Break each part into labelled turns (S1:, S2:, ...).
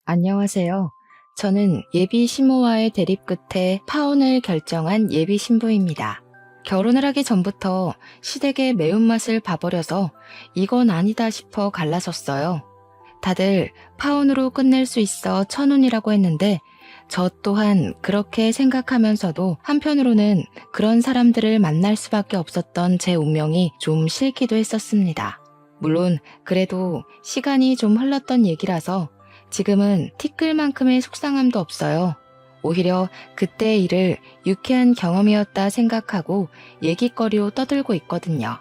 S1: 안녕하세요. 저는 예비 신부와의 대립 끝에 파혼을 결정한 예비 신부입니다. 결혼을 하기 전부터 시댁의 매운맛을 봐버려서 이건 아니다 싶어 갈라섰어요. 다들 파혼으로 끝낼 수 있어 천운이라고 했는데 저 또한 그렇게 생각하면서도 한편으로는 그런 사람들을 만날 수밖에 없었던 제 운명이 좀 싫기도 했었습니다. 물론 그래도 시간이 좀 흘렀던 얘기라서 지금은 티끌만큼의 속상함도 없어요. 오히려 그때의 일을 유쾌한 경험이었다 생각하고 얘기거리로 떠들고 있거든요.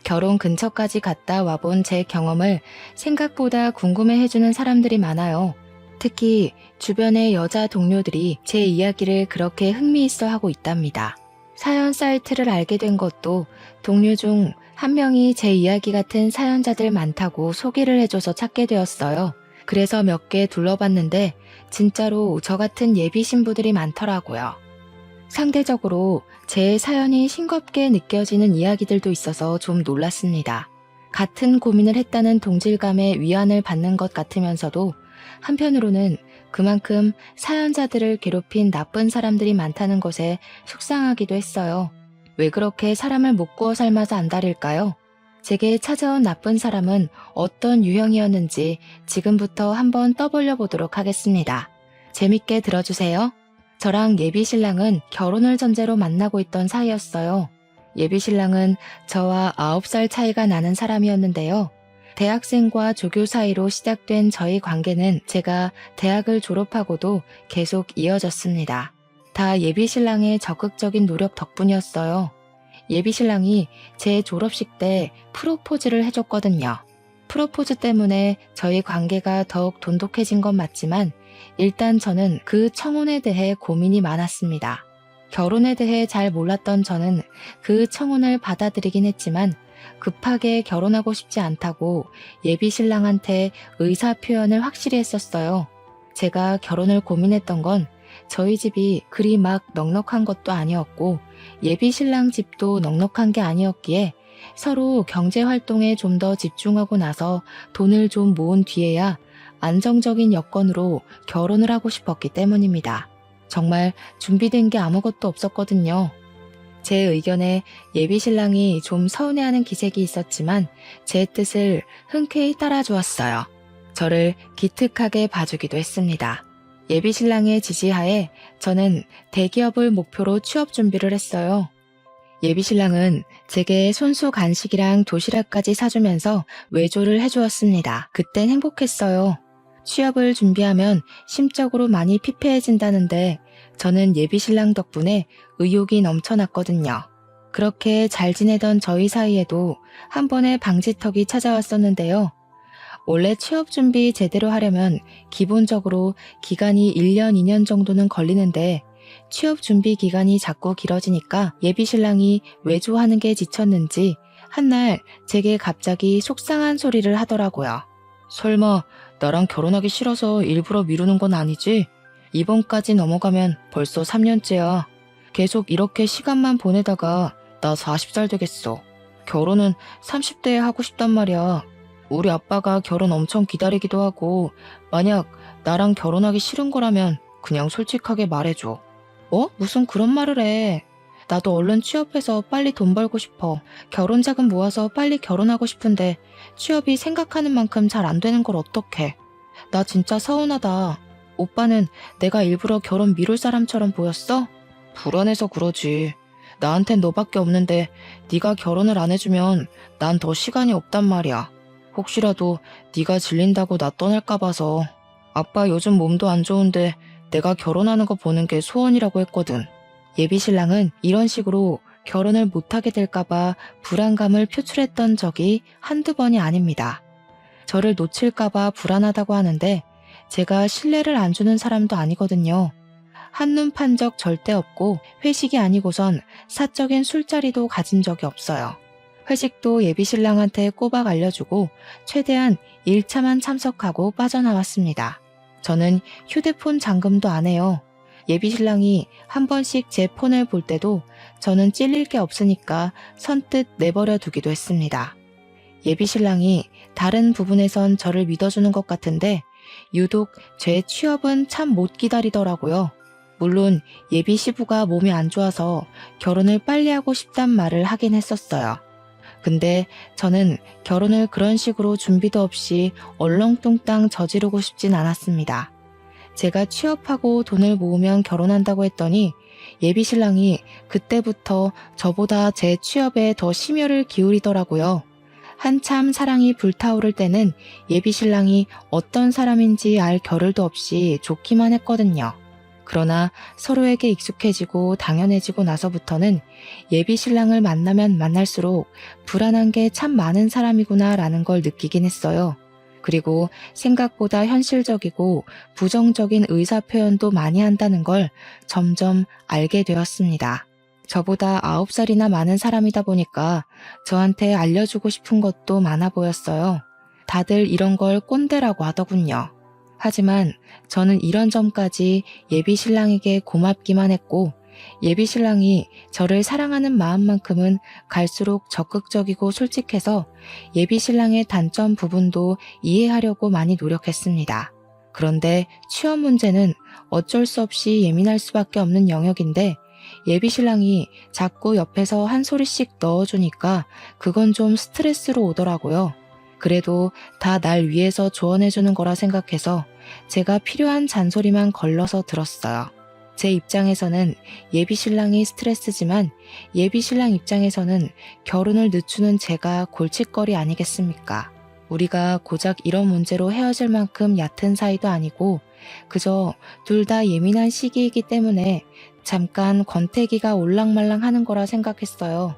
S1: 결혼 근처까지 갔다 와본 제 경험을 생각보다 궁금해해주는 사람들이 많아요. 특히 주변의 여자 동료들이 제 이야기를 그렇게 흥미있어 하고 있답니다. 사연 사이트를 알게 된 것도 동료 중 한 명이 제 이야기 같은 사연자들 많다고 소개를 해줘서 찾게 되었어요. 그래서 몇 개 둘러봤는데 진짜로 저 같은 예비 신부들이 많더라고요. 상대적으로 제 사연이 싱겁게 느껴지는 이야기들도 있어서 좀 놀랐습니다. 같은 고민을 했다는 동질감에 위안을 받는 것 같으면서도 한편으로는 그만큼 사연자들을 괴롭힌 나쁜 사람들이 많다는 것에 속상하기도 했어요. 왜 그렇게 사람을 못 구워 삶아서 안달일까요? 제게 찾아온 나쁜 사람은 어떤 유형이었는지 지금부터 한번 떠벌려 보도록 하겠습니다. 재밌게 들어주세요. 저랑 예비 신랑은 결혼을 전제로 만나고 있던 사이였어요. 예비 신랑은 저와 9살 차이가 나는 사람이었는데요. 대학생과 조교 사이로 시작된 저희 관계는 제가 대학을 졸업하고도 계속 이어졌습니다. 다 예비 신랑의 적극적인 노력 덕분이었어요. 예비 신랑이 제 졸업식 때 프로포즈를 해줬거든요. 프로포즈 때문에 저희 관계가 더욱 돈독해진 건 맞지만 일단 저는 그 청혼에 대해 고민이 많았습니다. 결혼에 대해 잘 몰랐던 저는 그 청혼을 받아들이긴 했지만 급하게 결혼하고 싶지 않다고 예비 신랑한테 의사 표현을 확실히 했었어요. 제가 결혼을 고민했던 건 저희 집이 그리 막 넉넉한 것도 아니었고 예비 신랑 집도 넉넉한 게 아니었기에 서로 경제 활동에 좀 더 집중하고 나서 돈을 좀 모은 뒤에야 안정적인 여건으로 결혼을 하고 싶었기 때문입니다. 정말 준비된 게 아무것도 없었거든요. 제 의견에 예비 신랑이 좀 서운해하는 기색이 있었지만 제 뜻을 흔쾌히 따라주었어요. 저를 기특하게 봐주기도 했습니다. 예비 신랑의 지지하에 저는 대기업을 목표로 취업 준비를 했어요. 예비 신랑은 제게 손수 간식이랑 도시락까지 사주면서 외조를 해주었습니다. 그땐 행복했어요. 취업을 준비하면 심적으로 많이 피폐해진다는데 저는 예비 신랑 덕분에 의욕이 넘쳐났거든요. 그렇게 잘 지내던 저희 사이에도 한 번의 방지턱이 찾아왔었는데요. 원래 취업 준비 제대로 하려면 기본적으로 기간이 1년, 2년 정도는 걸리는데 취업 준비 기간이 자꾸 길어지니까 예비 신랑이 외조하는 게 지쳤는지 한날 제게 갑자기 속상한 소리를 하더라고요. 설마 나랑 결혼하기 싫어서 일부러 미루는 건 아니지? 이번까지 넘어가면 벌써 3년째야. 계속 이렇게 시간만 보내다가 나 40살 되겠어. 결혼은 30대에 하고 싶단 말이야. 우리 아빠가 결혼 엄청 기다리기도 하고 만약 나랑 결혼하기 싫은 거라면 그냥 솔직하게 말해줘. 무슨 그런 말을 해. 나도 얼른 취업해서 빨리 돈 벌고 싶어. 결혼 자금 모아서 빨리 결혼하고 싶은데 취업이 생각하는 만큼 잘 안 되는 걸 어떡해. 나 진짜 서운하다. 오빠는 내가 일부러 결혼 미룰 사람처럼 보였어? 불안해서 그러지. 나한텐 너밖에 없는데 네가 결혼을 안 해주면 난 더 시간이 없단 말이야. 혹시라도 네가 질린다고 나 떠날까 봐서. 아빠 요즘 몸도 안 좋은데 내가 결혼하는 거 보는 게 소원이라고 했거든. 예비 신랑은 이런 식으로 결혼을 못하게 될까봐 불안감을 표출했던 적이 한두 번이 아닙니다. 저를 놓칠까봐 불안하다고 하는데 제가 신뢰를 안 주는 사람도 아니거든요. 한눈 판 적 절대 없고 회식이 아니고선 사적인 술자리도 가진 적이 없어요. 회식도 예비 신랑한테 꼬박 알려주고 최대한 1차만 참석하고 빠져나왔습니다. 저는 휴대폰 잠금도 안 해요. 예비 신랑이 한 번씩 제 폰을 볼 때도 저는 찔릴 게 없으니까 선뜻 내버려 두기도 했습니다. 예비 신랑이 다른 부분에선 저를 믿어주는 것 같은데 유독 제 취업은 참 못 기다리더라고요. 물론 예비 시부가 몸이 안 좋아서 결혼을 빨리 하고 싶단 말을 하긴 했었어요. 근데 저는 결혼을 그런 식으로 준비도 없이 얼렁뚱땅 저지르고 싶진 않았습니다. 제가 취업하고 돈을 모으면 결혼한다고 했더니 예비 신랑이 그때부터 저보다 제 취업에 더 심혈을 기울이더라고요. 한참 사랑이 불타오를 때는 예비 신랑이 어떤 사람인지 알 겨를도 없이 좋기만 했거든요. 그러나 서로에게 익숙해지고 당연해지고 나서부터는 예비 신랑을 만나면 만날수록 불안한 게 참 많은 사람이구나라는 걸 느끼긴 했어요. 그리고 생각보다 현실적이고 부정적인 의사 표현도 많이 한다는 걸 점점 알게 되었습니다. 저보다 9살이나 많은 사람이다 보니까 저한테 알려주고 싶은 것도 많아 보였어요. 다들 이런 걸 꼰대라고 하더군요. 하지만 저는 이런 점까지 예비 신랑에게 고맙기만 했고, 예비 신랑이 저를 사랑하는 마음만큼은 갈수록 적극적이고 솔직해서 예비 신랑의 단점 부분도 이해하려고 많이 노력했습니다. 그런데 취업 문제는 어쩔 수 없이 예민할 수밖에 없는 영역인데 예비 신랑이 자꾸 옆에서 한 소리씩 넣어주니까 그건 좀 스트레스로 오더라고요. 그래도 다 날 위해서 조언해주는 거라 생각해서 제가 필요한 잔소리만 걸러서 들었어요. 제 입장에서는 예비 신랑이 스트레스지만 예비 신랑 입장에서는 결혼을 늦추는 제가 골칫거리 아니겠습니까? 우리가 고작 이런 문제로 헤어질 만큼 얕은 사이도 아니고 그저 둘 다 예민한 시기이기 때문에 잠깐 권태기가 올랑말랑 하는 거라 생각했어요.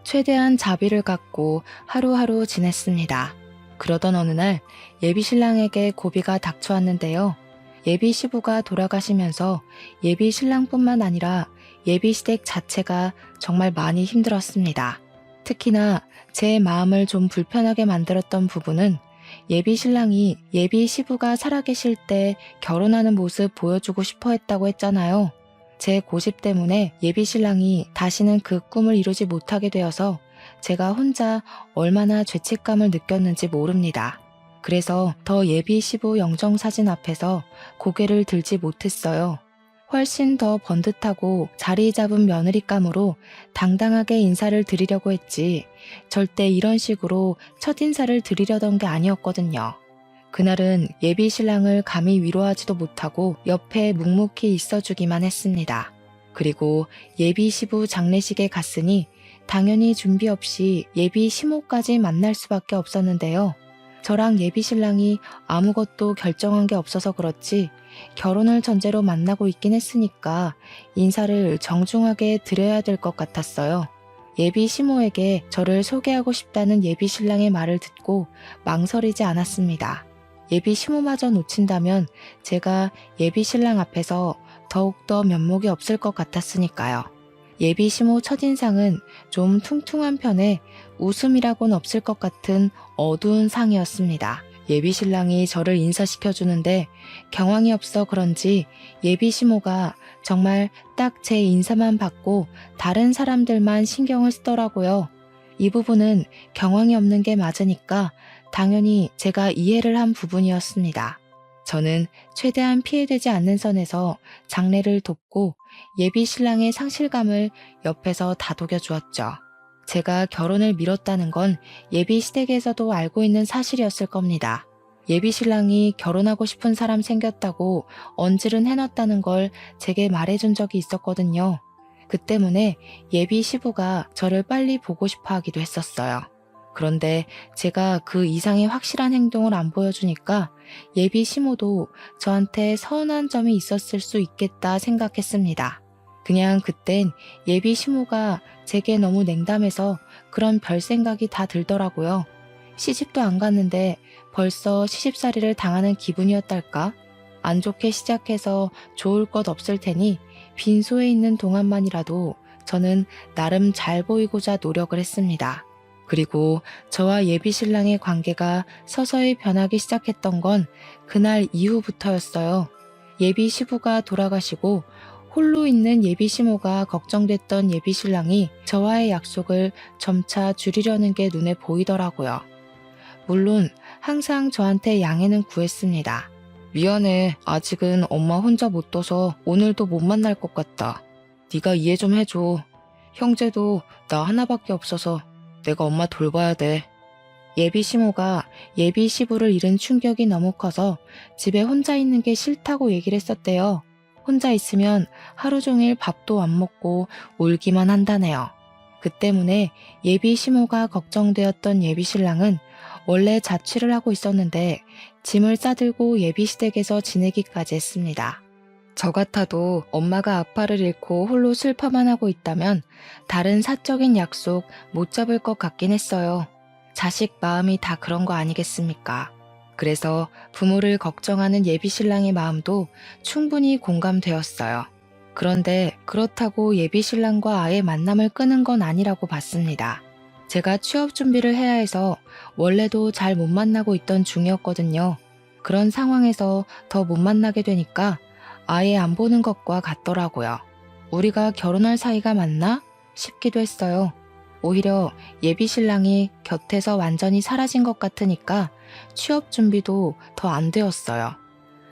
S1: 최대한 자비를 갖고 하루하루 지냈습니다. 그러던 어느 날 예비 신랑에게 고비가 닥쳐왔는데요. 예비 시부가 돌아가시면서 예비 신랑뿐만 아니라 예비 시댁 자체가 정말 많이 힘들었습니다. 특히나 제 마음을 좀 불편하게 만들었던 부분은 예비 신랑이 예비 시부가 살아계실 때 결혼하는 모습 보여주고 싶어 했다고 했잖아요. 제 고집 때문에 예비 신랑이 다시는 그 꿈을 이루지 못하게 되어서 제가 혼자 얼마나 죄책감을 느꼈는지 모릅니다. 그래서 더 예비 시부 영정사진 앞에서 고개를 들지 못했어요. 훨씬 더 번듯하고 자리 잡은 며느리감으로 당당하게 인사를 드리려고 했지 절대 이런 식으로 첫인사를 드리려던 게 아니었거든요. 그날은 예비 신랑을 감히 위로하지도 못하고 옆에 묵묵히 있어주기만 했습니다. 그리고 예비 시부 장례식에 갔으니 당연히 준비 없이 예비 시모까지 만날 수밖에 없었는데요. 저랑 예비 신랑이 아무것도 결정한 게 없어서 그렇지 결혼을 전제로 만나고 있긴 했으니까 인사를 정중하게 드려야 될 것 같았어요. 예비 시모에게 저를 소개하고 싶다는 예비 신랑의 말을 듣고 망설이지 않았습니다. 예비 시모마저 놓친다면 제가 예비 신랑 앞에서 더욱더 면목이 없을 것 같았으니까요. 예비 시모 첫인상은 좀 퉁퉁한 편에 웃음이라고는 없을 것 같은 어두운 상이었습니다. 예비 신랑이 저를 인사시켜주는데 경황이 없어 그런지 예비 시모가 정말 딱 제 인사만 받고 다른 사람들만 신경을 쓰더라고요. 이 부분은 경황이 없는 게 맞으니까 당연히 제가 이해를 한 부분이었습니다. 저는 최대한 피해되지 않는 선에서 장례를 돕고 예비 신랑의 상실감을 옆에서 다독여 주었죠. 제가 결혼을 미뤘다는 건 예비 시댁에서도 알고 있는 사실이었을 겁니다. 예비 신랑이 결혼하고 싶은 사람 생겼다고 언질은 해놨다는 걸 제게 말해준 적이 있었거든요. 그 때문에 예비 시부가 저를 빨리 보고 싶어 하기도 했었어요. 그런데 제가 그 이상의 확실한 행동을 안 보여주니까 예비 시모도 저한테 서운한 점이 있었을 수 있겠다 생각했습니다. 그냥 그땐 예비 시모가 제게 너무 냉담해서 그런 별 생각이 다 들더라고요. 시집도 안 갔는데 벌써 시집살이를 당하는 기분이었달까? 안 좋게 시작해서 좋을 것 없을 테니 빈소에 있는 동안만이라도 저는 나름 잘 보이고자 노력을 했습니다. 그리고 저와 예비 신랑의 관계가 서서히 변하기 시작했던 건 그날 이후부터였어요. 예비 시부가 돌아가시고 홀로 있는 예비 시모가 걱정됐던 예비 신랑이 저와의 약속을 점차 줄이려는 게 눈에 보이더라고요. 물론 항상 저한테 양해는 구했습니다. 미안해. 아직은 엄마 혼자 못 둬서 오늘도 못 만날 것 같다. 네가 이해 좀 해줘. 형제도 나 하나밖에 없어서 내가 엄마 돌봐야 돼. 예비 시모가 예비 시부를 잃은 충격이 너무 커서 집에 혼자 있는 게 싫다고 얘기를 했었대요. 혼자 있으면 하루 종일 밥도 안 먹고 울기만 한다네요. 그 때문에 예비 시모가 걱정되었던 예비 신랑은 원래 자취를 하고 있었는데 짐을 싸들고 예비 시댁에서 지내기까지 했습니다. 저 같아도 엄마가 아빠를 잃고 홀로 슬퍼만 하고 있다면 다른 사적인 약속 못 잡을 것 같긴 했어요. 자식 마음이 다 그런 거 아니겠습니까? 그래서 부모를 걱정하는 예비 신랑의 마음도 충분히 공감되었어요. 그런데 그렇다고 예비 신랑과 아예 만남을 끊은 건 아니라고 봤습니다. 제가 취업 준비를 해야 해서 원래도 잘 못 만나고 있던 중이었거든요. 그런 상황에서 더 못 만나게 되니까 아예 안 보는 것과 같더라고요. 우리가 결혼할 사이가 맞나 싶기도 했어요. 오히려 예비 신랑이 곁에서 완전히 사라진 것 같으니까 취업 준비도 더 안 되었어요.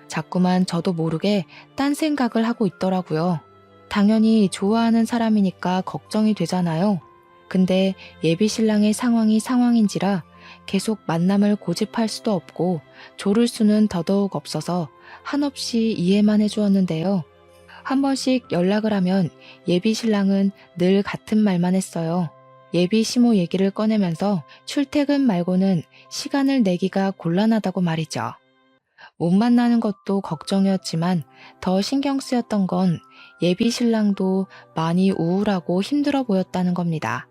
S1: 자꾸만 저도 모르게 딴 생각을 하고 있더라고요. 당연히 좋아하는 사람이니까 걱정이 되잖아요. 근데 예비 신랑의 상황이 상황인지라 계속 만남을 고집할 수도 없고 조를 수는 더더욱 없어서 한없이 이해만 해주었는데요. 한 번씩 연락을 하면 예비 신랑은 늘 같은 말만 했어요. 예비 시모 얘기를 꺼내면서 출퇴근 말고는 시간을 내기가 곤란하다고 말이죠. 못 만나는 것도 걱정이었지만 더 신경 쓰였던 건 예비 신랑도 많이 우울하고 힘들어 보였다는 겁니다.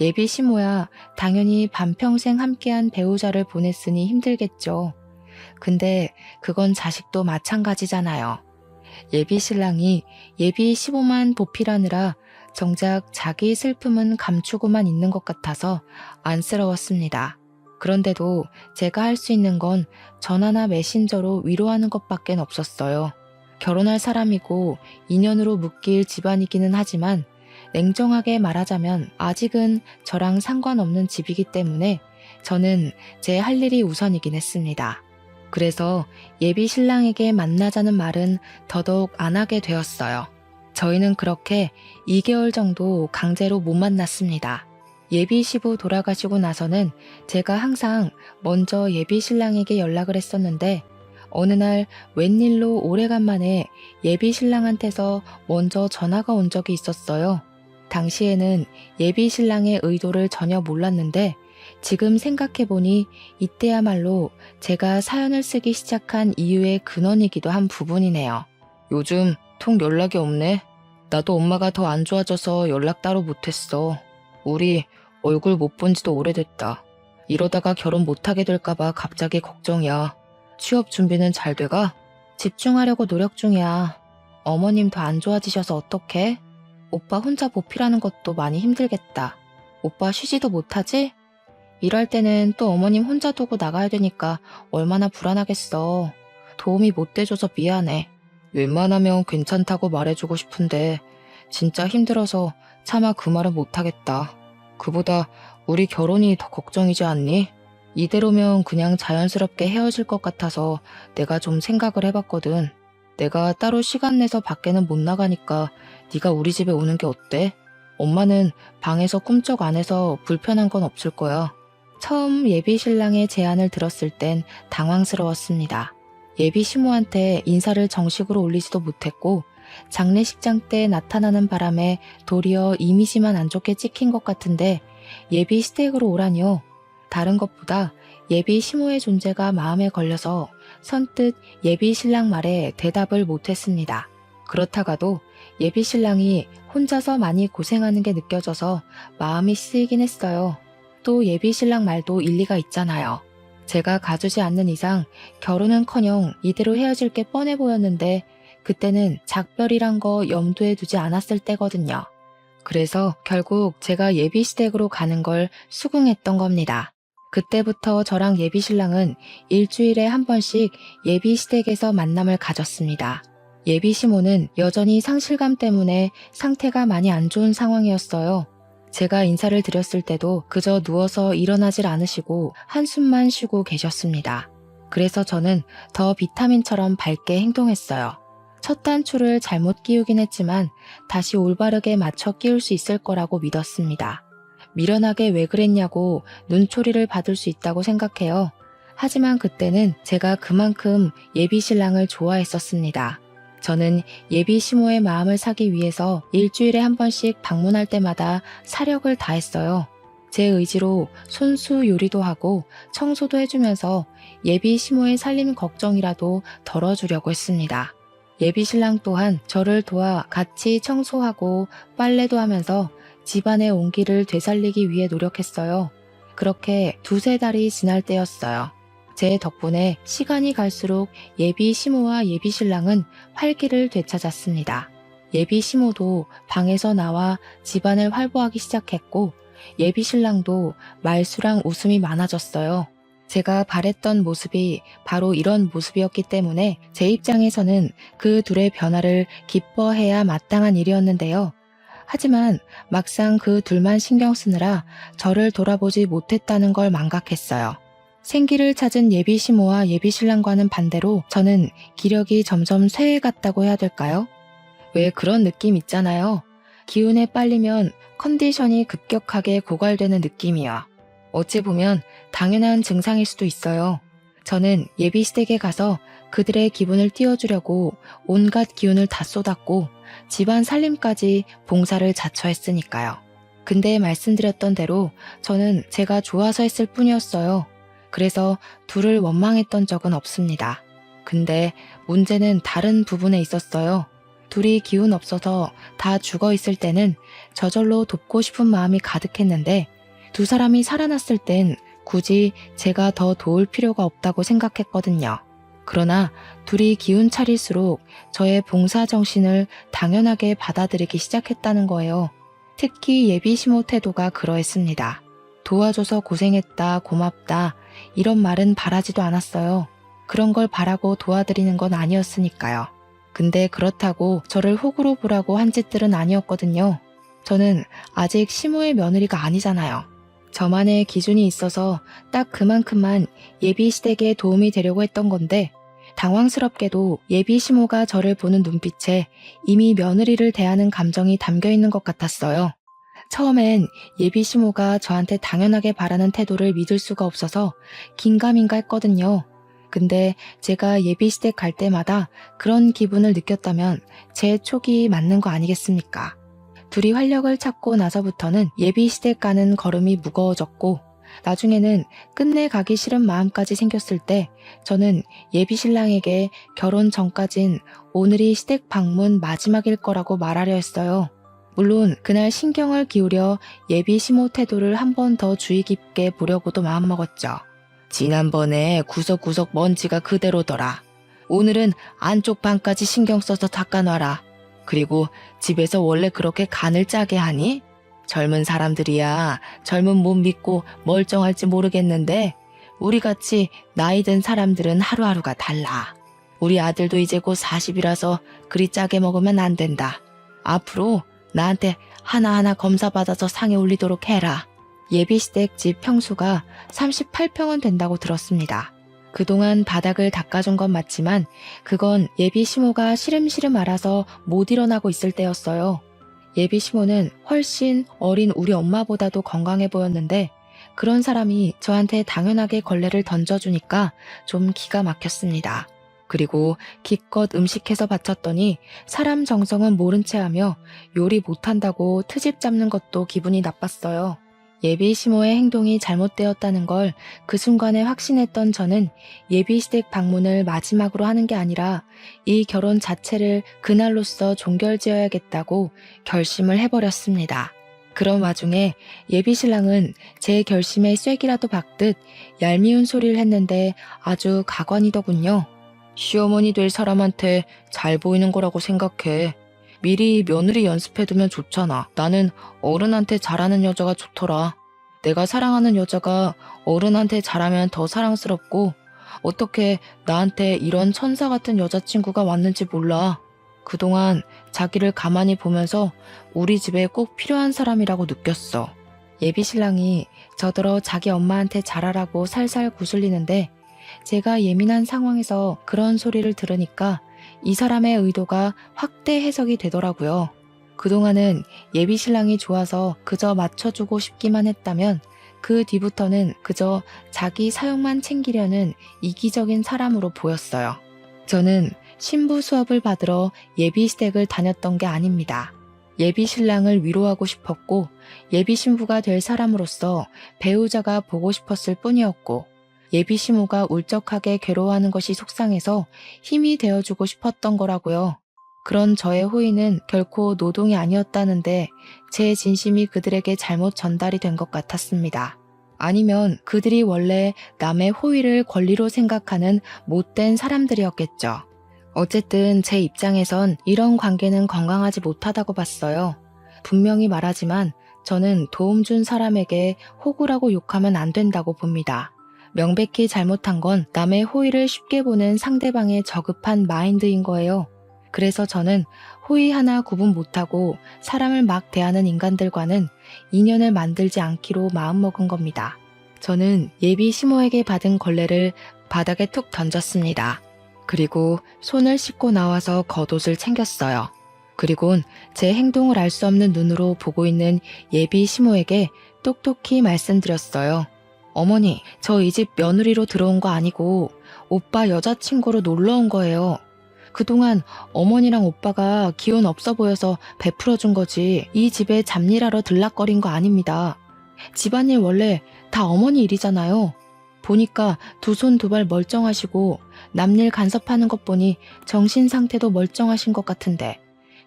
S1: 예비 시모야 당연히 반평생 함께한 배우자를 보냈으니 힘들겠죠. 근데 그건 자식도 마찬가지잖아요. 예비 신랑이 예비 시모만 보필하느라 정작 자기 슬픔은 감추고만 있는 것 같아서 안쓰러웠습니다. 그런데도 제가 할 수 있는 건 전화나 메신저로 위로하는 것밖엔 없었어요. 결혼할 사람이고 인연으로 묶일 집안이기는 하지만 냉정하게 말하자면 아직은 저랑 상관없는 집이기 때문에 저는 제 할 일이 우선이긴 했습니다. 그래서 예비 신랑에게 만나자는 말은 더더욱 안 하게 되었어요. 저희는 그렇게 2개월 정도 강제로 못 만났습니다. 예비 시부 돌아가시고 나서는 제가 항상 먼저 예비 신랑에게 연락을 했었는데 어느 날 웬일로 오래간만에 예비 신랑한테서 먼저 전화가 온 적이 있었어요. 당시에는 예비 신랑의 의도를 전혀 몰랐는데 지금 생각해보니 이때야말로 제가 사연을 쓰기 시작한 이유의 근원이기도 한 부분이네요. 요즘 통 연락이 없네. 나도 엄마가 더 안 좋아져서 연락 따로 못했어. 우리 얼굴 못 본 지도 오래됐다. 이러다가 결혼 못하게 될까봐 갑자기 걱정이야. 취업 준비는 잘 돼가? 집중하려고 노력 중이야. 어머님 더 안 좋아지셔서 어떡해? 오빠 혼자 보필하는 것도 많이 힘들겠다. 오빠 쉬지도 못하지? 일할 때는 또 어머님 혼자 두고 나가야 되니까 얼마나 불안하겠어. 도움이 못 돼줘서 미안해. 웬만하면 괜찮다고 말해주고 싶은데 진짜 힘들어서 차마 그 말은 못하겠다. 그보다 우리 결혼이 더 걱정이지 않니? 이대로면 그냥 자연스럽게 헤어질 것 같아서 내가 좀 생각을 해봤거든. 내가 따로 시간 내서 밖에는 못 나가니까 네가 우리 집에 오는 게 어때? 엄마는 방에서 꿈쩍 안 해서 불편한 건 없을 거야. 처음 예비 신랑의 제안을 들었을 땐 당황스러웠습니다. 예비 시모한테 인사를 정식으로 올리지도 못했고 장례식장 때 나타나는 바람에 도리어 이미지만 안 좋게 찍힌 것 같은데 예비 시댁으로 오라니요. 다른 것보다 예비 시모의 존재가 마음에 걸려서 선뜻 예비 신랑 말에 대답을 못했습니다. 그렇다가도 예비 신랑이 혼자서 많이 고생하는 게 느껴져서 마음이 쓰이긴 했어요. 또 예비 신랑 말도 일리가 있잖아요. 제가 가주지 않는 이상 결혼은커녕 이대로 헤어질 게 뻔해 보였는데 그때는 작별이란 거 염두에 두지 않았을 때거든요. 그래서 결국 제가 예비 시댁으로 가는 걸 수긍했던 겁니다. 그때부터 저랑 예비 신랑은 일주일에 한 번씩 예비 시댁에서 만남을 가졌습니다. 예비 시모는 여전히 상실감 때문에 상태가 많이 안 좋은 상황이었어요. 제가 인사를 드렸을 때도 그저 누워서 일어나질 않으시고 한숨만 쉬고 계셨습니다. 그래서 저는 더 비타민처럼 밝게 행동했어요. 첫 단추를 잘못 끼우긴 했지만 다시 올바르게 맞춰 끼울 수 있을 거라고 믿었습니다. 미련하게 왜 그랬냐고 눈초리를 받을 수 있다고 생각해요. 하지만 그때는 제가 그만큼 예비 신랑을 좋아했었습니다. 저는 예비 시모의 마음을 사기 위해서 일주일에 한 번씩 방문할 때마다 사력을 다했어요. 제 의지로 손수 요리도 하고 청소도 해주면서 예비 시모의 살림 걱정이라도 덜어주려고 했습니다. 예비 신랑 또한 저를 도와 같이 청소하고 빨래도 하면서 집안의 온기를 되살리기 위해 노력했어요. 그렇게 두세 달이 지날 때였어요. 제 덕분에 시간이 갈수록 예비 시모와 예비 신랑은 활기를 되찾았습니다. 예비 시모도 방에서 나와 집안을 활보하기 시작했고 예비 신랑도 말수랑 웃음이 많아졌어요. 제가 바랬던 모습이 바로 이런 모습이었기 때문에 제 입장에서는 그 둘의 변화를 기뻐해야 마땅한 일이었는데요. 하지만 막상 그 둘만 신경 쓰느라 저를 돌아보지 못했다는 걸 망각했어요. 생기를 찾은 예비 시모와 예비 신랑과는 반대로 저는 기력이 점점 쇠해갔다고 해야 될까요? 왜 그런 느낌 있잖아요. 기운에 빨리면 컨디션이 급격하게 고갈되는 느낌이야. 어찌 보면 당연한 증상일 수도 있어요. 저는 예비 시댁에 가서 그들의 기분을 띄워주려고 온갖 기운을 다 쏟았고 집안 살림까지 봉사를 자처했으니까요. 근데 말씀드렸던 대로 저는 제가 좋아서 했을 뿐이었어요. 그래서 둘을 원망했던 적은 없습니다. 근데 문제는 다른 부분에 있었어요. 둘이 기운 없어서 다 죽어 있을 때는 저절로 돕고 싶은 마음이 가득했는데 두 사람이 살아났을 땐 굳이 제가 더 도울 필요가 없다고 생각했거든요. 그러나 둘이 기운 차릴수록 저의 봉사 정신을 당연하게 받아들이기 시작했다는 거예요. 특히 예비 시모 태도가 그러했습니다. 도와줘서 고생했다, 고맙다 이런 말은 바라지도 않았어요. 그런 걸 바라고 도와드리는 건 아니었으니까요. 근데 그렇다고 저를 호구로 보라고 한 짓들은 아니었거든요. 저는 아직 시모의 며느리가 아니잖아요. 저만의 기준이 있어서 딱 그만큼만 예비 시댁에 도움이 되려고 했던 건데 당황스럽게도 예비 시모가 저를 보는 눈빛에 이미 며느리를 대하는 감정이 담겨 있는 것 같았어요. 처음엔 예비 시모가 저한테 당연하게 바라는 태도를 믿을 수가 없어서 긴가민가 했거든요. 근데 제가 예비 시댁 갈 때마다 그런 기분을 느꼈다면 제 촉이 맞는 거 아니겠습니까? 둘이 활력을 찾고 나서부터는 예비 시댁 가는 걸음이 무거워졌고 나중에는 끝내 가기 싫은 마음까지 생겼을 때 저는 예비 신랑에게 결혼 전까진 오늘이 시댁 방문 마지막일 거라고 말하려 했어요. 물론 그날 신경을 기울여 예비 시모 태도를 한 번 더 주의 깊게 보려고도 마음먹었죠. 지난번에 구석구석 먼지가 그대로더라. 오늘은 안쪽 방까지 신경 써서 닦아놔라. 그리고 집에서 원래 그렇게 간을 짜게 하니? 젊은 사람들이야 젊은 몸 믿고 멀쩡할지 모르겠는데 우리같이 나이 든 사람들은 하루하루가 달라. 우리 아들도 이제 곧 40이라서 그리 짜게 먹으면 안 된다. 앞으로 나한테 하나하나 검사받아서 상에 올리도록 해라. 예비시댁 집 평수가 38평은 된다고 들었습니다. 그동안 바닥을 닦아준 건 맞지만 그건 예비 시모가 시름시름 앓아서 못 일어나고 있을 때였어요. 예비 시모는 훨씬 어린 우리 엄마보다도 건강해 보였는데 그런 사람이 저한테 당연하게 걸레를 던져주니까 좀 기가 막혔습니다. 그리고 기껏 음식해서 바쳤더니 사람 정성은 모른 채 하며 요리 못한다고 트집 잡는 것도 기분이 나빴어요. 예비 시모의 행동이 잘못되었다는 걸 그 순간에 확신했던 저는 예비 시댁 방문을 마지막으로 하는 게 아니라 이 결혼 자체를 그날로써 종결지어야겠다고 결심을 해버렸습니다. 그런 와중에 예비 신랑은 제 결심에 쐐기라도 박듯 얄미운 소리를 했는데 아주 가관이더군요. 시어머니 될 사람한테 잘 보이는 거라고 생각해. 미리 며느리 연습해두면 좋잖아. 나는 어른한테 잘하는 여자가 좋더라. 내가 사랑하는 여자가 어른한테 잘하면 더 사랑스럽고 어떻게 나한테 이런 천사 같은 여자친구가 왔는지 몰라. 그동안 자기를 가만히 보면서 우리 집에 꼭 필요한 사람이라고 느꼈어. 예비 신랑이 저더러 자기 엄마한테 잘하라고 살살 구슬리는데 제가 예민한 상황에서 그런 소리를 들으니까 이 사람의 의도가 확대 해석이 되더라고요. 그동안은 예비 신랑이 좋아서 그저 맞춰주고 싶기만 했다면 그 뒤부터는 그저 자기 사용만 챙기려는 이기적인 사람으로 보였어요. 저는 신부 수업을 받으러 예비 시댁을 다녔던 게 아닙니다. 예비 신랑을 위로하고 싶었고 예비 신부가 될 사람으로서 배우자가 보고 싶었을 뿐이었고 예비 시모가 울적하게 괴로워하는 것이 속상해서 힘이 되어주고 싶었던 거라고요. 그런 저의 호의는 결코 노동이 아니었다는데 제 진심이 그들에게 잘못 전달이 된 것 같았습니다. 아니면 그들이 원래 남의 호의를 권리로 생각하는 못된 사람들이었겠죠. 어쨌든 제 입장에선 이런 관계는 건강하지 못하다고 봤어요. 분명히 말하지만 저는 도움 준 사람에게 호구라고 욕하면 안 된다고 봅니다. 명백히 잘못한 건 남의 호의를 쉽게 보는 상대방의 저급한 마인드인 거예요. 그래서 저는 호의 하나 구분 못하고 사람을 막 대하는 인간들과는 인연을 만들지 않기로 마음먹은 겁니다. 저는 예비 시모에게 받은 걸레를 바닥에 툭 던졌습니다. 그리고 손을 씻고 나와서 겉옷을 챙겼어요. 그리곤 제 행동을 알 수 없는 눈으로 보고 있는 예비 시모에게 똑똑히 말씀드렸어요. 어머니, 저 이 집 며느리로 들어온 거 아니고 오빠 여자친구로 놀러 온 거예요. 그동안 어머니랑 오빠가 기운 없어 보여서 베풀어 준 거지 이 집에 잡일하러 들락거린 거 아닙니다. 집안일 원래 다 어머니 일이잖아요. 보니까 두 손 두 발 멀쩡하시고 남일 간섭하는 것 보니 정신 상태도 멀쩡하신 것 같은데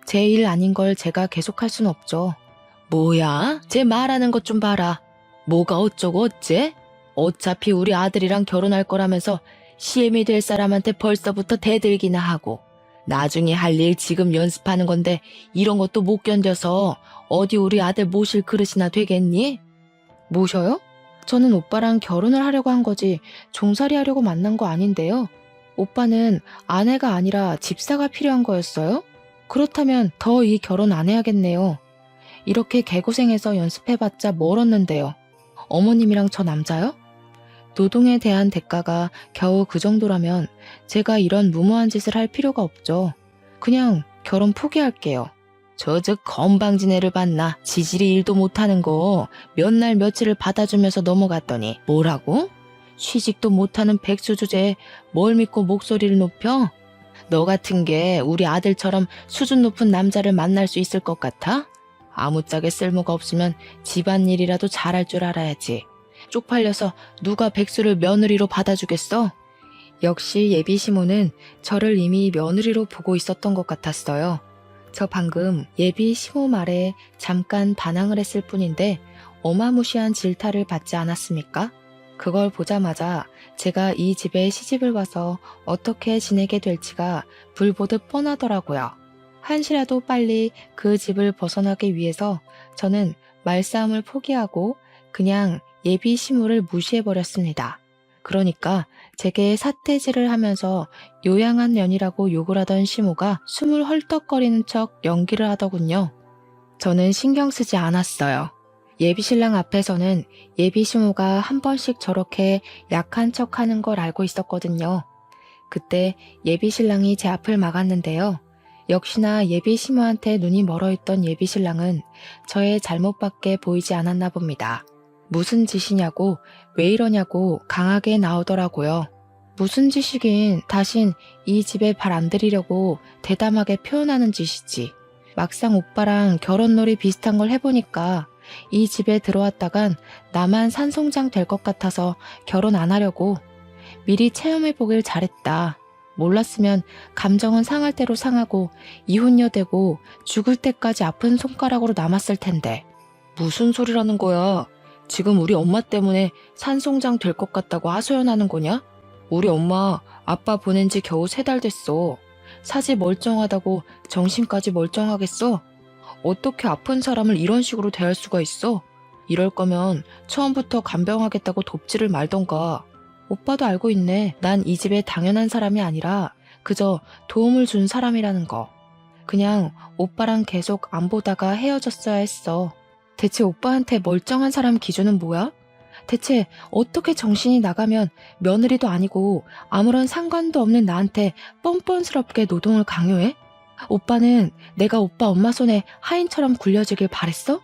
S1: 제 일 아닌 걸 제가 계속할 순 없죠. 뭐야? 제 말하는 것 좀 봐라. 뭐가 어쩌고 어째? 어차피 우리 아들이랑 결혼할 거라면서 시엠이 될 사람한테 벌써부터 대들기나 하고 나중에 할 일 지금 연습하는 건데 이런 것도 못 견뎌서 어디 우리 아들 모실 그릇이나 되겠니? 모셔요? 저는 오빠랑 결혼을 하려고 한 거지 종살이 하려고 만난 거 아닌데요. 오빠는 아내가 아니라 집사가 필요한 거였어요? 그렇다면 더 이 결혼 안 해야겠네요. 이렇게 개고생해서 연습해봤자 뭘 얻는데요. 어머님이랑 저 남자요? 노동에 대한 대가가 겨우 그 정도라면 제가 이런 무모한 짓을 할 필요가 없죠. 그냥 결혼 포기할게요. 저 건방진 애를 봤나? 지질이 일도 못하는 거 몇 날 며칠을 받아주면서 넘어갔더니 뭐라고? 취직도 못하는 백수 주제에 뭘 믿고 목소리를 높여? 너 같은 게 우리 아들처럼 수준 높은 남자를 만날 수 있을 것 같아? 아무짝에 쓸모가 없으면 집안일이라도 잘할 줄 알아야지. 쪽팔려서 누가 백수를 며느리로 받아주겠어? 역시 예비 시모는 저를 이미 며느리로 보고 있었던 것 같았어요. 저 방금 예비 시모 말에 잠깐 반항을 했을 뿐인데 어마무시한 질타를 받지 않았습니까? 그걸 보자마자 제가 이 집에 시집을 와서 어떻게 지내게 될지가 불보듯 뻔하더라고요. 한시라도 빨리 그 집을 벗어나기 위해서 저는 말싸움을 포기하고 그냥 예비 시모를 무시해버렸습니다. 그러니까 제게 사태질을 하면서 요양한 년이라고 욕을 하던 시모가 숨을 헐떡거리는 척 연기를 하더군요. 저는 신경 쓰지 않았어요. 예비신랑 앞에서는 예비시모가 한 번씩 저렇게 약한 척 하는 걸 알고 있었거든요. 그때 예비신랑이 제 앞을 막았는데요. 역시나 예비시모한테 눈이 멀어있던 예비신랑은 저의 잘못밖에 보이지 않았나 봅니다. 무슨 짓이냐고, 왜 이러냐고 강하게 나오더라고요. 무슨 짓이긴 다신 이 집에 발 안 들이려고 대담하게 표현하는 짓이지. 막상 오빠랑 결혼놀이 비슷한 걸 해보니까 이 집에 들어왔다간 나만 산송장 될 것 같아서 결혼 안 하려고. 미리 체험해보길 잘했다. 몰랐으면 감정은 상할 대로 상하고 이혼녀 되고 죽을 때까지 아픈 손가락으로 남았을 텐데. 무슨 소리라는 거야? 지금 우리 엄마 때문에 산송장 될 것 같다고 하소연하는 거냐? 우리 엄마 아빠 보낸 지 겨우 3달 됐어. 사지 멀쩡하다고 정신까지 멀쩡하겠어? 어떻게 아픈 사람을 이런 식으로 대할 수가 있어? 이럴 거면 처음부터 간병하겠다고 돕지를 말던가. 오빠도 알고 있네. 난 이 집에 당연한 사람이 아니라 그저 도움을 준 사람이라는 거. 그냥 오빠랑 계속 안 보다가 헤어졌어야 했어. 대체 오빠한테 멀쩡한 사람 기준은 뭐야? 대체 어떻게 정신이 나가면 며느리도 아니고 아무런 상관도 없는 나한테 뻔뻔스럽게 노동을 강요해? 오빠는 내가 오빠 엄마 손에 하인처럼 굴려지길 바랬어?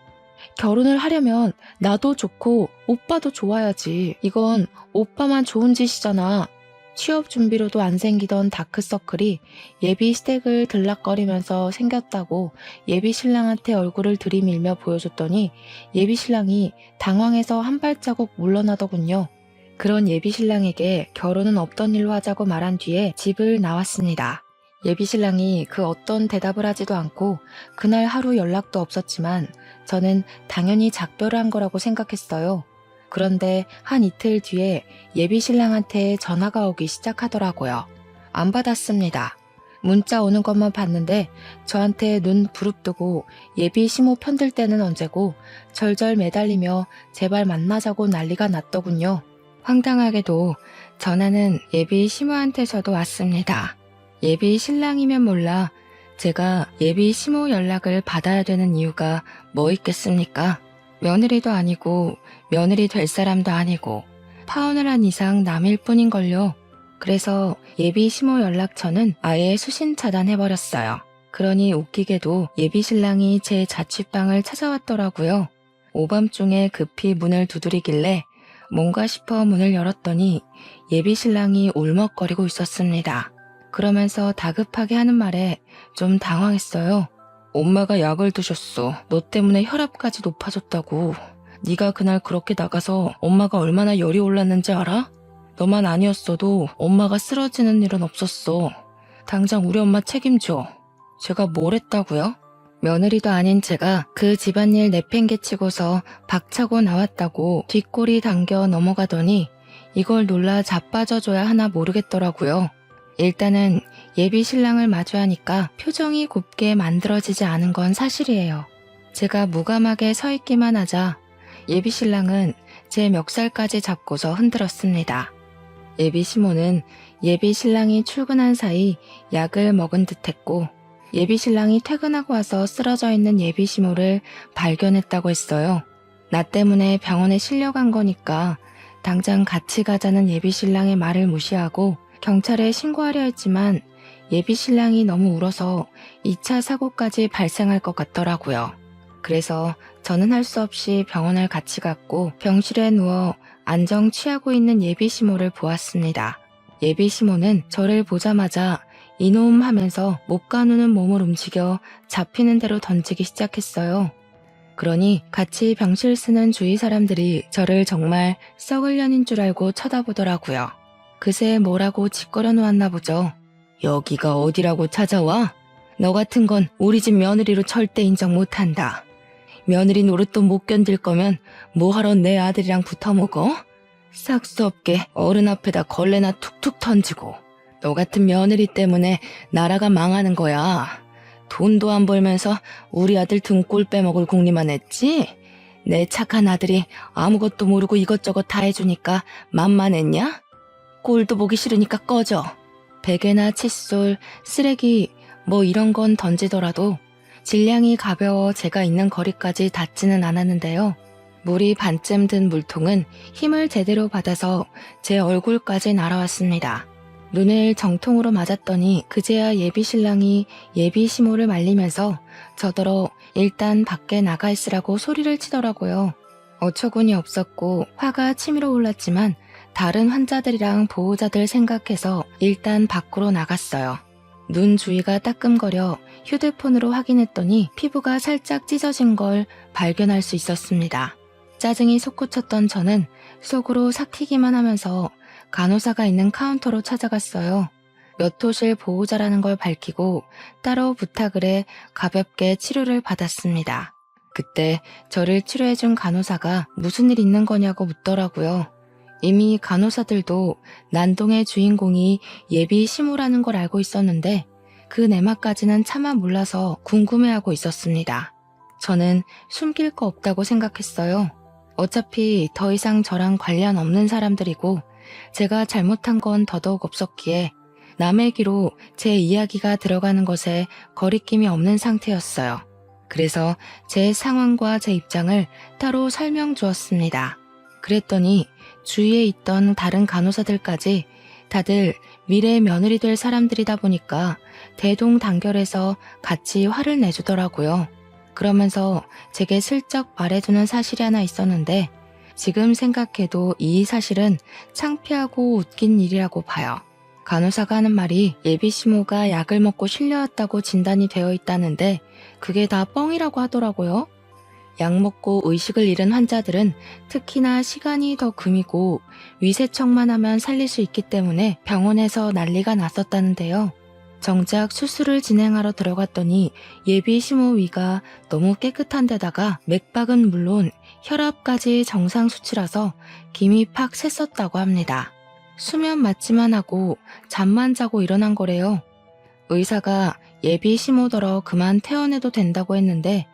S1: 결혼을 하려면 나도 좋고 오빠도 좋아야지. 이건 오빠만 좋은 짓이잖아. 취업 준비로도 안 생기던 다크서클이 예비 시댁을 들락거리면서 생겼다고 예비 신랑한테 얼굴을 들이밀며 보여줬더니 예비 신랑이 당황해서 한 발자국 물러나더군요. 그런 예비 신랑에게 결혼은 없던 일로 하자고 말한 뒤에 집을 나왔습니다. 예비 신랑이 그 어떤 대답을 하지도 않고 그날 하루 연락도 없었지만 저는 당연히 작별을 한 거라고 생각했어요. 그런데 한 이틀 뒤에 예비 신랑한테 전화가 오기 시작하더라고요. 안 받았습니다. 문자 오는 것만 봤는데 저한테 눈 부릅뜨고 예비 시모 편들 때는 언제고 절절 매달리며 제발 만나자고 난리가 났더군요. 황당하게도 전화는 예비 시모한테서도 왔습니다. 예비 신랑이면 몰라 제가 예비 시모 연락을 받아야 되는 이유가 뭐 있겠습니까? 며느리도 아니고 며느리 될 사람도 아니고 파혼을 한 이상 남일 뿐인걸요. 그래서 예비 시모 연락처는 아예 수신 차단해버렸어요. 그러니 웃기게도 예비 신랑이 제 자취방을 찾아왔더라고요. 오밤중에 급히 문을 두드리길래 뭔가 싶어 문을 열었더니 예비 신랑이 울먹거리고 있었습니다. 그러면서 다급하게 하는 말에 좀 당황했어요. 엄마가 약을 드셨어. 너 때문에 혈압까지 높아졌다고. 네가 그날 그렇게 나가서 엄마가 얼마나 열이 올랐는지 알아? 너만 아니었어도 엄마가 쓰러지는 일은 없었어. 당장 우리 엄마 책임져. 제가 뭘 했다고요? 며느리도 아닌 제가 그 집안일 내팽개치고서 박차고 나왔다고 뒷골이 당겨 넘어가더니 이걸 놀라 자빠져줘야 하나 모르겠더라고요. 일단은 예비 신랑을 마주하니까 표정이 곱게 만들어지지 않은 건 사실이에요. 제가 무감하게 서 있기만 하자 예비 신랑은 제 멱살까지 잡고서 흔들었습니다. 예비 시모는 예비 신랑이 출근한 사이 약을 먹은 듯했고 예비 신랑이 퇴근하고 와서 쓰러져 있는 예비 시모를 발견했다고 했어요. 나 때문에 병원에 실려간 거니까 당장 같이 가자는 예비 신랑의 말을 무시하고 경찰에 신고하려 했지만 예비 신랑이 너무 울어서 2차 사고까지 발생할 것 같더라고요. 그래서 저는 할 수 없이 병원을 같이 갔고 병실에 누워 안정 취하고 있는 예비 시모를 보았습니다. 예비 시모는 저를 보자마자 이놈 하면서 못 가누는 몸을 움직여 잡히는 대로 던지기 시작했어요. 그러니 같이 병실 쓰는 주위 사람들이 저를 정말 썩을 년인 줄 알고 쳐다보더라고요. 그새 뭐라고 짓거려 놓았나 보죠. 여기가 어디라고 찾아와? 너 같은 건 우리 집 며느리로 절대 인정 못한다. 며느리 노릇도 못 견딜 거면 뭐하러 내 아들이랑 붙어먹어? 싹수 없게 어른 앞에다 걸레나 툭툭 던지고 너 같은 며느리 때문에 나라가 망하는 거야. 돈도 안 벌면서 우리 아들 등골 빼먹을 궁리만 했지? 내 착한 아들이 아무것도 모르고 이것저것 다 해주니까 만만했냐? 꼴도 보기 싫으니까 꺼져. 베개나 칫솔, 쓰레기 뭐 이런 건 던지더라도 질량이 가벼워 제가 있는 거리까지 닿지는 않았는데요. 물이 반쯤 든 물통은 힘을 제대로 받아서 제 얼굴까지 날아왔습니다. 눈을 정통으로 맞았더니 그제야 예비 신랑이 예비 시모를 말리면서 저더러 일단 밖에 나가 있으라고 소리를 치더라고요. 어처구니 없었고 화가 치밀어 올랐지만 다른 환자들이랑 보호자들 생각해서 일단 밖으로 나갔어요. 눈 주위가 따끔거려 휴대폰으로 확인했더니 피부가 살짝 찢어진 걸 발견할 수 있었습니다. 짜증이 솟구쳤던 저는 속으로 삭히기만 하면서 간호사가 있는 카운터로 찾아갔어요. 몇 호실 보호자라는 걸 밝히고 따로 부탁을 해 가볍게 치료를 받았습니다. 그때 저를 치료해준 간호사가 무슨 일 있는 거냐고 묻더라고요. 이미 간호사들도 난동의 주인공이 예비 시모라는 걸 알고 있었는데 그 내막까지는 차마 몰라서 궁금해하고 있었습니다. 저는 숨길 거 없다고 생각했어요. 어차피 더 이상 저랑 관련 없는 사람들이고 제가 잘못한 건 더더욱 없었기에 남의 귀로 제 이야기가 들어가는 것에 거리낌이 없는 상태였어요. 그래서 제 상황과 제 입장을 따로 설명 주었습니다. 그랬더니 주위에 있던 다른 간호사들까지 다들 미래의 며느리 될 사람들이다 보니까 대동단결해서 같이 화를 내주더라고요. 그러면서 제게 슬쩍 말해주는 사실이 하나 있었는데 지금 생각해도 이 사실은 창피하고 웃긴 일이라고 봐요. 간호사가 하는 말이 예비시모가 약을 먹고 실려왔다고 진단이 되어 있다는데 그게 다 뻥이라고 하더라고요. 약 먹고 의식을 잃은 환자들은 특히나 시간이 더 금이고 위세척만 하면 살릴 수 있기 때문에 병원에서 난리가 났었다는데요. 정작 수술을 진행하러 들어갔더니 예비 시모 위가 너무 깨끗한 데다가 맥박은 물론 혈압까지 정상 수치라서 김이 팍 샜었다고 합니다. 수면 마취만 하고 잠만 자고 일어난 거래요. 의사가 예비 시모더러 그만 퇴원해도 된다고 했는데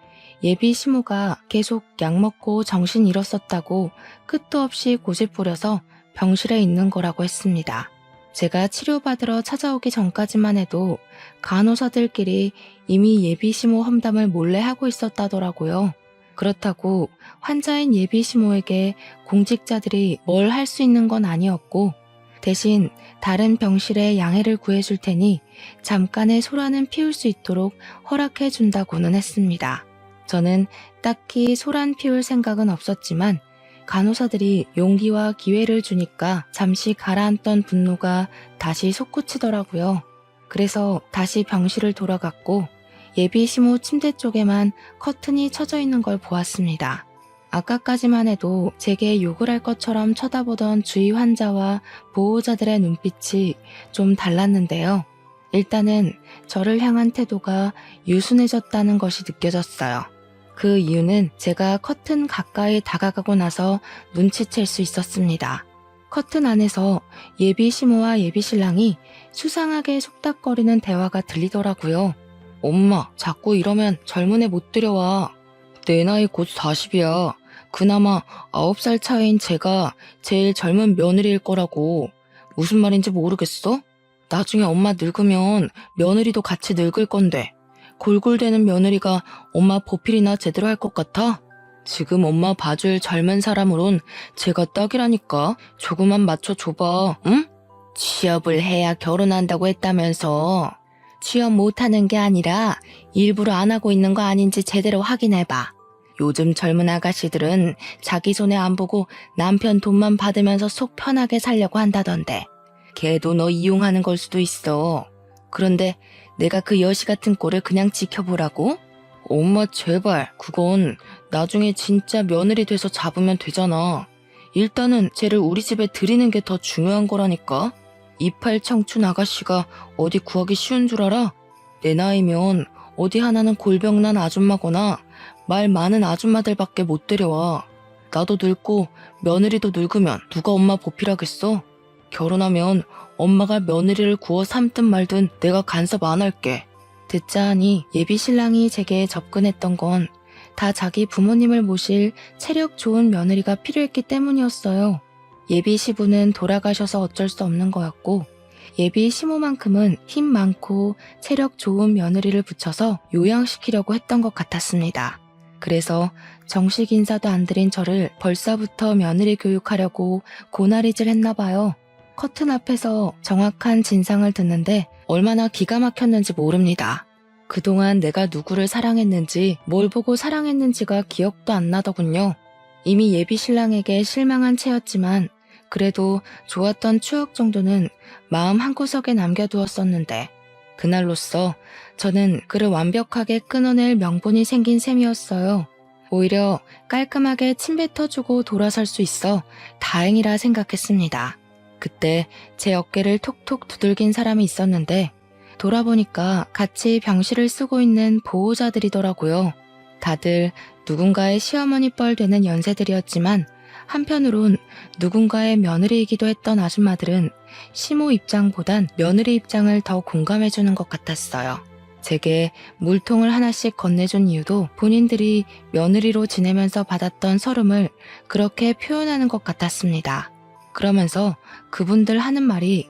S1: 예비 시모가 계속 약 먹고 정신 잃었었다고 끝도 없이 고집 부려서 병실에 있는 거라고 했습니다. 제가 치료받으러 찾아오기 전까지만 해도 간호사들끼리 이미 예비 시모 험담을 몰래 하고 있었다더라고요. 그렇다고 환자인 예비 시모에게 공직자들이 뭘 할 수 있는 건 아니었고 대신 다른 병실에 양해를 구해줄 테니 잠깐의 소란은 피울 수 있도록 허락해 준다고는 했습니다. 저는 딱히 소란 피울 생각은 없었지만 간호사들이 용기와 기회를 주니까 잠시 가라앉던 분노가 다시 솟구치더라고요. 그래서 다시 병실을 돌아갔고 예비 시모 침대 쪽에만 커튼이 쳐져 있는 걸 보았습니다. 아까까지만 해도 제게 욕을 할 것처럼 쳐다보던 주위 환자와 보호자들의 눈빛이 좀 달랐는데요. 일단은 저를 향한 태도가 유순해졌다는 것이 느껴졌어요. 그 이유는 제가 커튼 가까이 다가가고 나서 눈치챌 수 있었습니다. 커튼 안에서 예비 시모와 예비 신랑이 수상하게 속닥거리는 대화가 들리더라고요. 엄마, 자꾸 이러면 젊은 애 못 들여와. 내 나이 곧 40이야. 그나마 9살 차이인 제가 제일 젊은 며느리일 거라고. 무슨 말인지 모르겠어? 나중에 엄마 늙으면 며느리도 같이 늙을 건데 골골대는 며느리가 엄마 보필이나 제대로 할 것 같아? 지금 엄마 봐줄 젊은 사람으론 제가 딱이라니까. 조금만 맞춰줘봐, 응? 취업을 해야 결혼한다고 했다면서. 취업 못하는 게 아니라 일부러 안 하고 있는 거 아닌지 제대로 확인해봐. 요즘 젊은 아가씨들은 자기 손에 안 보고 남편 돈만 받으면서 속 편하게 살려고 한다던데. 걔도 너 이용하는 걸 수도 있어. 그런데 내가 그 여시 같은 꼴을 그냥 지켜보라고? 엄마 제발, 그건 나중에 진짜 며느리 돼서 잡으면 되잖아. 일단은 쟤를 우리 집에 들이는 게 더 중요한 거라니까. 이팔 청춘 아가씨가 어디 구하기 쉬운 줄 알아? 내 나이면 어디 하나는 골병난 아줌마거나 말 많은 아줌마들밖에 못 데려와. 나도 늙고 며느리도 늙으면 누가 엄마 보필하겠어? 결혼하면 엄마가 며느리를 구워 삼든 말든 내가 간섭 안 할게. 듣자 하니 예비 신랑이 제게 접근했던 건 다 자기 부모님을 모실 체력 좋은 며느리가 필요했기 때문이었어요. 예비 시부는 돌아가셔서 어쩔 수 없는 거였고 예비 시모만큼은 힘 많고 체력 좋은 며느리를 붙여서 요양시키려고 했던 것 같았습니다. 그래서 정식 인사도 안 드린 저를 벌써부터 며느리 교육하려고 고나리질 했나 봐요. 커튼 앞에서 정확한 진상을 듣는데 얼마나 기가 막혔는지 모릅니다. 그동안 내가 누구를 사랑했는지 뭘 보고 사랑했는지가 기억도 안 나더군요. 이미 예비 신랑에게 실망한 채였지만 그래도 좋았던 추억 정도는 마음 한구석에 남겨두었었는데 그날로써 저는 그를 완벽하게 끊어낼 명분이 생긴 셈이었어요. 오히려 깔끔하게 침 뱉어주고 돌아설 수 있어 다행이라 생각했습니다. 그때 제 어깨를 톡톡 두들긴 사람이 있었는데 돌아보니까 같이 병실을 쓰고 있는 보호자들이더라고요. 다들 누군가의 시어머니 뻘 되는 연세들이었지만 한편으론 누군가의 며느리이기도 했던 아줌마들은 시모 입장보단 며느리 입장을 더 공감해주는 것 같았어요. 제게 물통을 하나씩 건네준 이유도 본인들이 며느리로 지내면서 받았던 서름을 그렇게 표현하는 것 같았습니다. 그러면서 그분들 하는 말이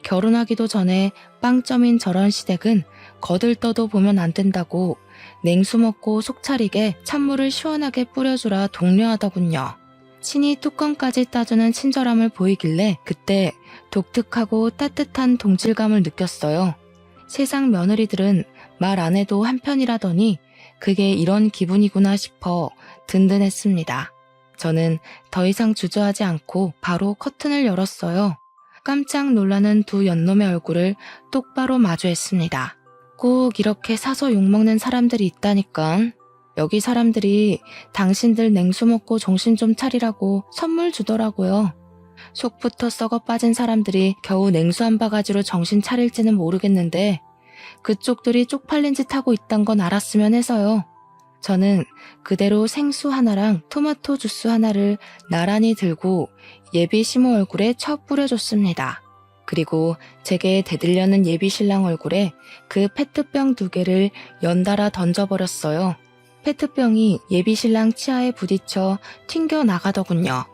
S1: 결혼하기도 전에 빵점인 저런 시댁은 거들떠도 보면 안 된다고 냉수 먹고 속 차리게 찬물을 시원하게 뿌려주라 독려하더군요. 친히 뚜껑까지 따주는 친절함을 보이길래 그때 독특하고 따뜻한 동질감을 느꼈어요. 세상 며느리들은 말 안 해도 한편이라더니 그게 이런 기분이구나 싶어 든든했습니다. 저는 더 이상 주저하지 않고 바로 커튼을 열었어요. 깜짝 놀라는 두 연놈의 얼굴을 똑바로 마주했습니다. 꼭 이렇게 사서 욕먹는 사람들이 있다니깐. 여기 사람들이 당신들 냉수 먹고 정신 좀 차리라고 선물 주더라고요. 속부터 썩어 빠진 사람들이 겨우 냉수 한 바가지로 정신 차릴지는 모르겠는데 그쪽들이 쪽팔린 짓 하고 있단 건 알았으면 해서요. 저는 그대로 생수 하나랑 토마토 주스 하나를 나란히 들고 예비 시모 얼굴에 쳐 뿌려줬습니다. 그리고 제게 대들려는 예비 신랑 얼굴에 그 페트병 2개를 연달아 던져버렸어요. 페트병이 예비 신랑 치아에 부딪혀 튕겨 나가더군요.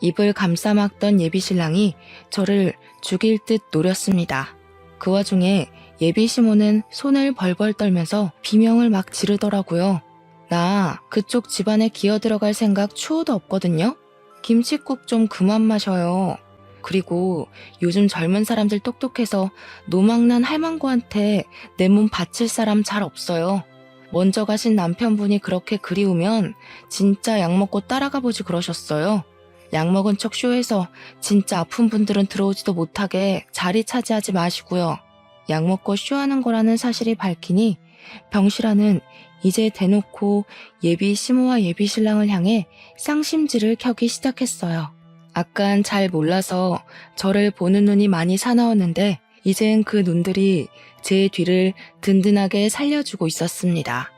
S1: 입을 감싸막던 예비 신랑이 저를 죽일 듯 노렸습니다. 그 와중에 예비 시모는 손을 벌벌 떨면서 비명을 막 지르더라고요. 나 그쪽 집안에 기어들어갈 생각 추호도 없거든요. 김칫국 좀 그만 마셔요. 그리고 요즘 젊은 사람들 똑똑해서 노망난 할망구한테 내 몸 바칠 사람 잘 없어요. 먼저 가신 남편분이 그렇게 그리우면 진짜 약 먹고 따라가 보지 그러셨어요. 약 먹은 척 쇼해서 진짜 아픈 분들은 들어오지도 못하게 자리 차지하지 마시고요. 약 먹고 쇼하는 거라는 사실이 밝히니 병실아는 이제 대놓고 예비 시모와 예비 신랑을 향해 쌍심지를 켜기 시작했어요. 아깐 잘 몰라서 저를 보는 눈이 많이 사나웠는데 이젠 그 눈들이 제 뒤를 든든하게 살려주고 있었습니다.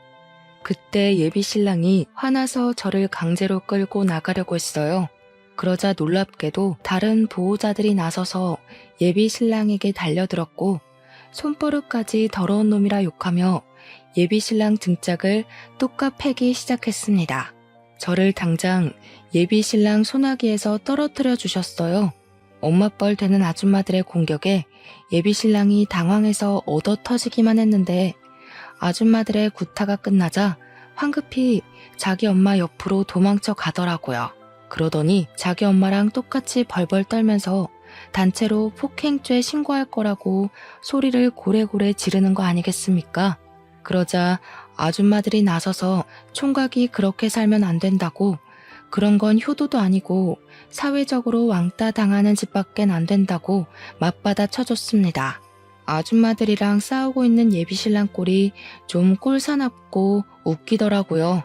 S1: 그때 예비 신랑이 화나서 저를 강제로 끌고 나가려고 했어요. 그러자 놀랍게도 다른 보호자들이 나서서 예비 신랑에게 달려들었고 손버릇까지 더러운 놈이라 욕하며 예비 신랑 등짝을 뚝까 패기 시작했습니다. 저를 당장 예비 신랑 소나기에서 떨어뜨려 주셨어요. 엄마뻘 되는 아줌마들의 공격에 예비 신랑이 당황해서 얻어 터지기만 했는데 아줌마들의 구타가 끝나자 황급히 자기 엄마 옆으로 도망쳐 가더라고요. 그러더니 자기 엄마랑 똑같이 벌벌 떨면서 단체로 폭행죄 신고할 거라고 소리를 고래고래 지르는 거 아니겠습니까? 그러자 아줌마들이 나서서 총각이 그렇게 살면 안 된다고, 그런 건 효도도 아니고 사회적으로 왕따 당하는 집밖엔 안 된다고 맞받아 쳐줬습니다. 아줌마들이랑 싸우고 있는 예비신랑 꼴이 좀 꼴사납고 웃기더라고요.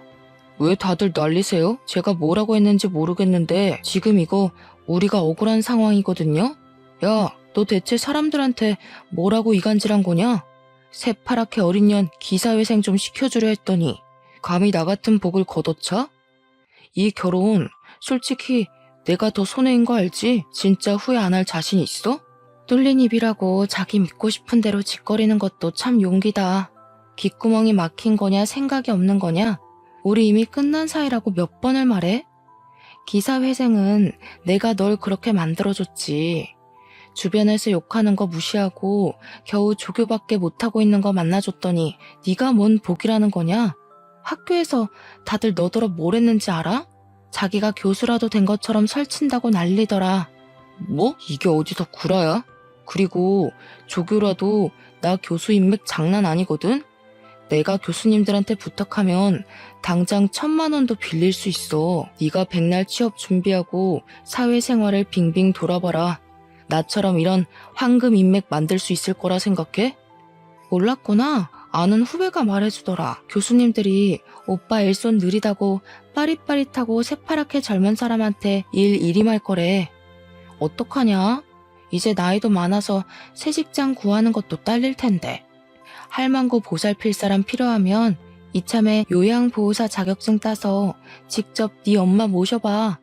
S1: 왜 다들 난리세요? 제가 뭐라고 했는지 모르겠는데 지금 이거 우리가 억울한 상황이거든요? 야, 너 대체 사람들한테 뭐라고 이간질한 거냐? 새파랗게 어린 년 기사회생 좀 시켜주려 했더니 감히 나 같은 복을 걷어차? 이 결혼 솔직히 내가 더 손해인 거 알지? 진짜 후회 안 할 자신 있어? 뚫린 입이라고 자기 믿고 싶은 대로 짓거리는 것도 참 용기다. 귓구멍이 막힌 거냐 생각이 없는 거냐? 우리 이미 끝난 사이라고 몇 번을 말해? 기사회생은 내가 널 그렇게 만들어줬지. 주변에서 욕하는 거 무시하고 겨우 조교밖에 못하고 있는 거 만나줬더니 네가 뭔 복이라는 거냐? 학교에서 다들 너더러 뭘 했는지 알아? 자기가 교수라도 된 것처럼 설친다고 난리더라. 뭐? 이게 어디서 구라야? 그리고 조교라도 나 교수 인맥 장난 아니거든? 내가 교수님들한테 부탁하면 당장 1,000만 원도 빌릴 수 있어. 네가 백날 취업 준비하고 사회생활을 빙빙 돌아봐라. 나처럼 이런 황금 인맥 만들 수 있을 거라 생각해? 몰랐구나. 아는 후배가 말해주더라. 교수님들이 오빠 일손 느리다고 빠릿빠릿하고 새파랗게 젊은 사람한테 일 일임할 거래. 어떡하냐? 이제 나이도 많아서 새 직장 구하는 것도 딸릴 텐데. 할망구 보살필 사람 필요하면 이참에 요양보호사 자격증 따서 직접 네 엄마 모셔봐.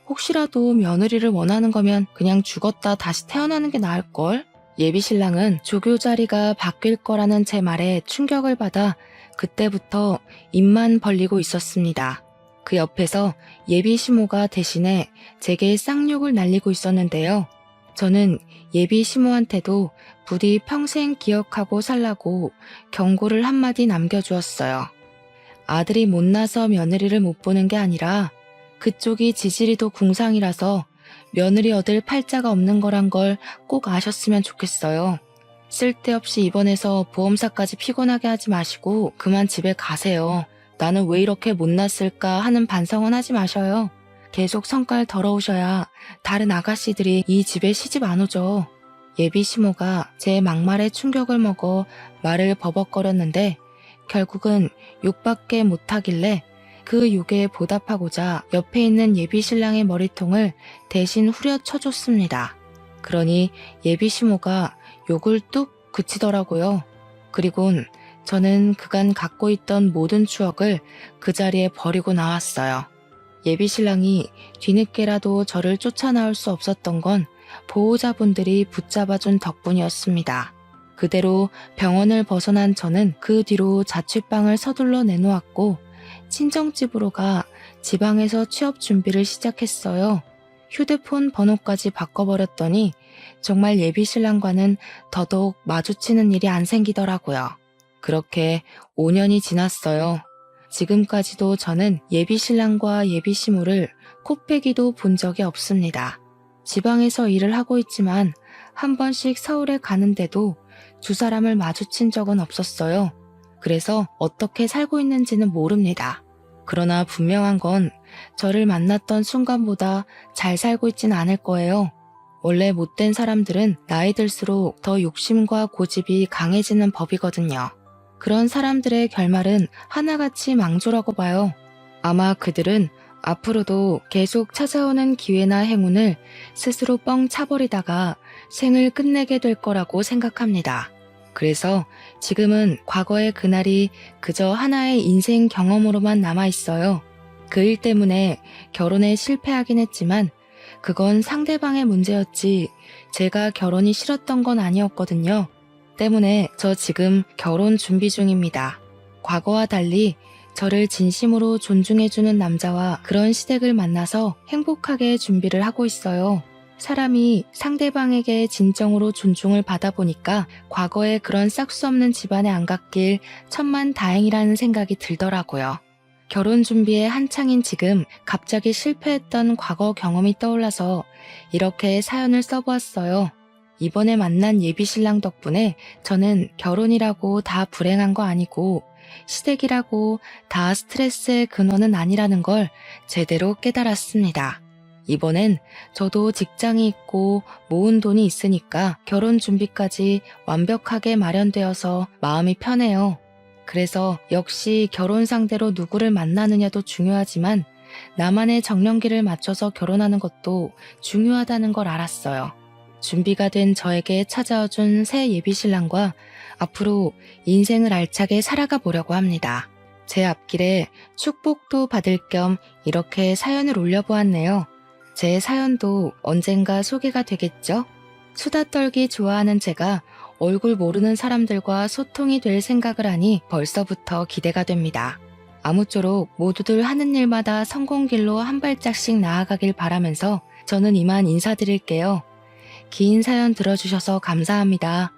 S1: 혹시라도 며느리를 원하는 거면 그냥 죽었다 다시 태어나는 게 나을걸? 예비신랑은 조교 자리가 바뀔 거라는 제 말에 충격을 받아 그때부터 입만 벌리고 있었습니다. 그 옆에서 예비시모가 대신에 제게 쌍욕을 날리고 있었는데요. 저는 예비시모한테도 부디 평생 기억하고 살라고 경고를 한마디 남겨주었어요. 아들이 못나서 며느리를 못 보는 게 아니라 그쪽이 지지리도 궁상이라서 며느리 얻을 팔자가 없는 거란 걸 꼭 아셨으면 좋겠어요. 쓸데없이 입원해서 보험사까지 피곤하게 하지 마시고 그만 집에 가세요. 나는 왜 이렇게 못났을까 하는 반성은 하지 마셔요. 계속 성깔 더러우셔야 다른 아가씨들이 이 집에 시집 안 오죠. 예비 시모가 제 막말에 충격을 먹어 말을 버벅거렸는데 결국은 욕밖에 못하길래 그 욕에 보답하고자 옆에 있는 예비 신랑의 머리통을 대신 후려쳐줬습니다. 그러니 예비 시모가 욕을 뚝 그치더라고요. 그리곤 저는 그간 갖고 있던 모든 추억을 그 자리에 버리고 나왔어요. 예비 신랑이 뒤늦게라도 저를 쫓아나올 수 없었던 건 보호자분들이 붙잡아준 덕분이었습니다. 그대로 병원을 벗어난 저는 그 뒤로 자취방을 서둘러 내놓았고 친정집으로 가 지방에서 취업 준비를 시작했어요. 휴대폰 번호까지 바꿔버렸더니 정말 예비 신랑과는 더더욱 마주치는 일이 안 생기더라고요. 그렇게 5년이 지났어요. 지금까지도 저는 예비 신랑과 예비 시모를 코빼기도 본 적이 없습니다. 지방에서 일을 하고 있지만 한 번씩 서울에 가는데도 두 사람을 마주친 적은 없었어요. 그래서 어떻게 살고 있는지는 모릅니다. 그러나 분명한 건 저를 만났던 순간보다 잘 살고 있진 않을 거예요. 원래 못된 사람들은 나이 들수록 더 욕심과 고집이 강해지는 법이거든요. 그런 사람들의 결말은 하나같이 망조라고 봐요. 아마 그들은 앞으로도 계속 찾아오는 기회나 행운을 스스로 뻥 차버리다가 생을 끝내게 될 거라고 생각합니다. 그래서 지금은 과거의 그날이 그저 하나의 인생 경험으로만 남아있어요. 그 일 때문에 결혼에 실패하긴 했지만 그건 상대방의 문제였지 제가 결혼이 싫었던 건 아니었거든요. 때문에 저 지금 결혼 준비 중입니다. 과거와 달리 저를 진심으로 존중해주는 남자와 그런 시댁을 만나서 행복하게 준비를 하고 있어요. 사람이 상대방에게 진정으로 존중을 받아보니까 과거에 그런 싹수 없는 집안에 안 갔길 천만 다행이라는 생각이 들더라고요. 결혼 준비에 한창인 지금 갑자기 실패했던 과거 경험이 떠올라서 이렇게 사연을 써보았어요. 이번에 만난 예비 신랑 덕분에 저는 결혼이라고 다 불행한 거 아니고 시댁이라고 다 스트레스의 근원은 아니라는 걸 제대로 깨달았습니다. 이번엔 저도 직장이 있고 모은 돈이 있으니까 결혼 준비까지 완벽하게 마련되어서 마음이 편해요. 그래서 역시 결혼 상대로 누구를 만나느냐도 중요하지만 나만의 정년기를 맞춰서 결혼하는 것도 중요하다는 걸 알았어요. 준비가 된 저에게 찾아와준 새 예비 신랑과 앞으로 인생을 알차게 살아가 보려고 합니다. 제 앞길에 축복도 받을 겸 이렇게 사연을 올려보았네요. 제 사연도 언젠가 소개가 되겠죠? 수다 떨기 좋아하는 제가 얼굴 모르는 사람들과 소통이 될 생각을 하니 벌써부터 기대가 됩니다. 아무쪼록 모두들 하는 일마다 성공길로 한 발짝씩 나아가길 바라면서 저는 이만 인사드릴게요. 긴 사연 들어주셔서 감사합니다.